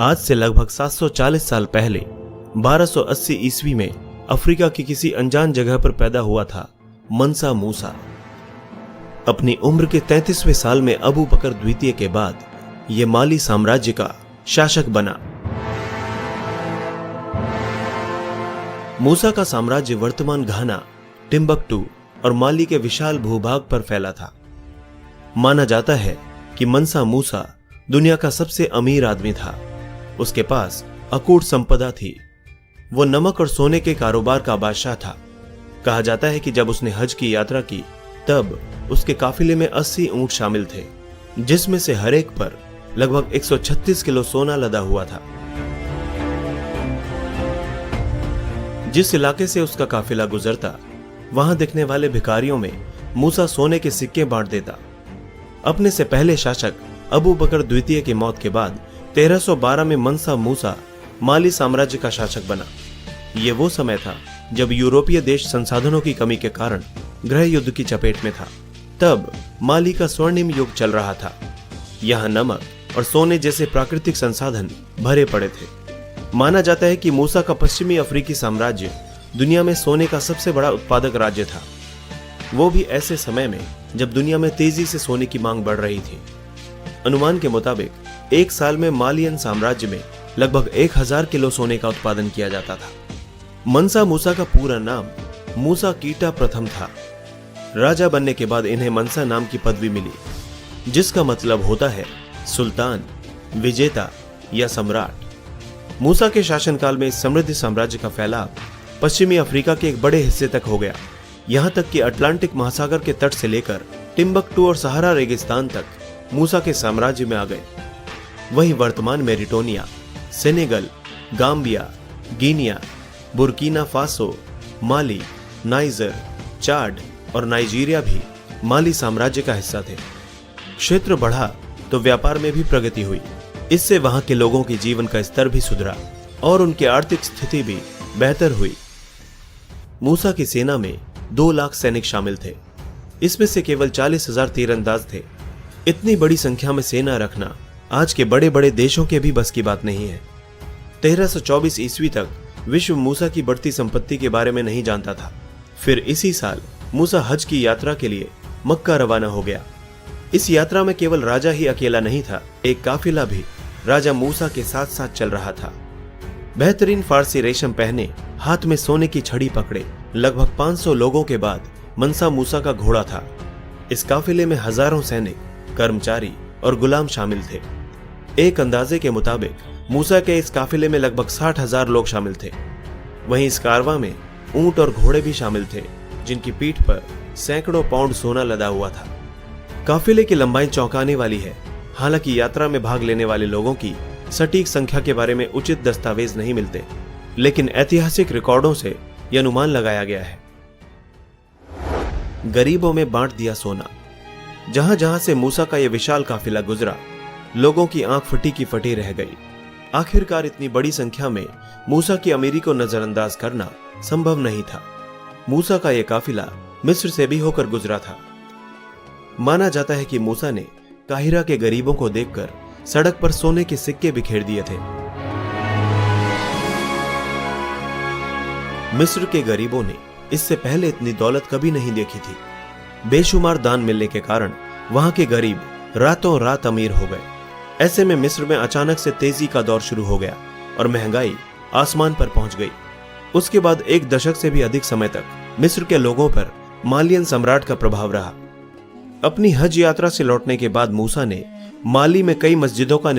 आज से लगभग 740 साल पहले 1280 ईस्वी में अफ्रीका की किसी अनजान जगह पर पैदा हुआ था मनसा मूसा। अपनी उम्र के 33वें साल में अबू बकर द्वितीय के बाद यह माली साम्राज्य का शासक बना। मूसा का साम्राज्य वर्तमान घाना, टिम्बकटू और माली के विशाल भूभाग पर फैला था। माना जाता है कि मनसा मूसा दुनिया का सबसे अमीर आदमी था। उसके पास अकूट संपदा थी। वो नमक और सोने के कारोबार का बादशाह था। कहा जाता है कि जब उसने हज की यात्रा की तब उसके काफिले में 80 ऊंट शामिल थे, जिसमें से हर एक पर लगभग 136 किलो सोना लदा हुआ था। जिस इलाके से उसका काफिला गुजरता, वहां दिखने वाले भिखारियों में मूसा सोने के सिक्के बांट देता। अपने से पहले शासक अबू बकर द्वितीय की मौत के बाद 1312 में मनसा मूसा माली साम्राज्य का शासक बना। यह वो समय था जब यूरोपीय देश संसाधनों की कमी के कारण गृह युद्ध की चपेट में था। तब माली का स्वर्णिम युग चल रहा था। यहां नमक और सोने जैसे प्राकृतिक संसाधन भरे पड़े थे। माना जाता है कि मूसा का पश्चिमी अफ्रीकी साम्राज्य दुनिया में सोने का सबसे बड़ा उत्पादक राज्य था। वो भी ऐसे समय में जब दुनिया में तेजी से सोने की मांग बढ़ रही थी। अनुमान के मुताबिक एक साल में मालियन साम्राज्य में लगभग 1000 किलो सोने का उत्पादन किया जाता था। मनसा मूसा का पूरा नाम मूसा कीटा प्रथम था। राजा बनने के बाद इन्हें मनसा नाम की पदवी मिली, जिसका मतलब होता है सुल्तान, विजेता या सम्राट। मूसा के शासनकाल में इस समृद्ध साम्राज्य का फैलाव पश्चिमी अफ्रीका के एक बड़े हिस्से तक हो गया, यहां तक कि अटलांटिक महासागर के तट से लेकर टिम्बकटू और सहारा रेगिस्तान तक मूसा के साम्राज्य में आ गए। वहीं वर्तमान Mauritania, Senegal, Gambia, Guinea, Burkina Faso, Mali, Niger, Chad और नाइजीरिया भी माली साम्राज्य का हिस्सा थे। क्षेत्र बढ़ा तो व्यापार में भी प्रगति हुई। इससे वहां के लोगों के जीवन का स्तर भी सुधरा और उनकी आर्थिक स्थिति भी बेहतर हुई। मूसा की सेना में 2 लाख सैनिक शामिल थे। इसमें से केवल 40,000 तीरंदाज थे। इतनी बड़ी संख्या में सेना रखना आज के बड़े बड़े देशों के भी बस की बात नहीं है। 1324 ईस्वी तक विश्व मूसा की बढ़ती संपत्ति के बारे में नहीं जानता था। फिर इसी साल मूसा हज की यात्रा के लिए मक्का रवाना हो गया। इस यात्रा में केवल राजा ही अकेला नहीं था, एक काफिला भी राजा मूसा के साथ साथ चल रहा था। बेहतरीन फारसी रेशम पहने, हाथ में सोने की छड़ी पकड़े लगभग 500 लोगों के बाद मनसा मूसा का घोड़ा था। इस काफिले में हजारों सैनिक, कर्मचारी और गुलाम शामिल थे। एक अंदाजे के मुताबिक मूसा के इस काफिले में लगभग 60,000 लोग शामिल थे। वहीं इस कारवां में ऊंट और घोड़े भी शामिल थे, जिनकी पीठ पर सैकड़ों पाउंड सोना लदा हुआ था। काफिले की लंबाई चौंकाने वाली है। हालांकि यात्रा में भाग लेने वाले लोगों की सटीक संख्या के बारे में उचित दस्तावेज नहीं मिलते, लेकिन ऐतिहासिक रिकॉर्डों से यह अनुमान लगाया गया है। गरीबों में बांट दिया सोना। जहां जहां से मूसा का यह विशाल काफिला गुजरा, लोगों की आंख फटी की फटी रह गई। आखिरकार इतनी बड़ी संख्या में मूसा की अमीरी को नजरअंदाज करना संभव नहीं था। मूसा का यह काफिला मिस्र से भी होकर गुजरा था। माना जाता है कि मूसा ने काहिरा के गरीबों को देखकर सड़क पर सोने के सिक्के बिखेर दिए थे। मिस्र के गरीबों ने इससे पहले इतनी दौलत कभी नहीं देखी थी। बेशुमार दान मिलने के कारण वहां के गरीब रातों रात अमीर हो गए। ऐसे में मिस्र में अचानक से तेजी का दौर शुरू हो गया और महंगाई आसमान पर पहुंच गई। उसके बाद 1 दशक से भी अधिक समय तक मिस्र के लोगों पर मालियन सम्राट का प्रभाव रहा। अपनी हज यात्रा से लौटने के बाद मूसा ने माली में कई मस्जिदों का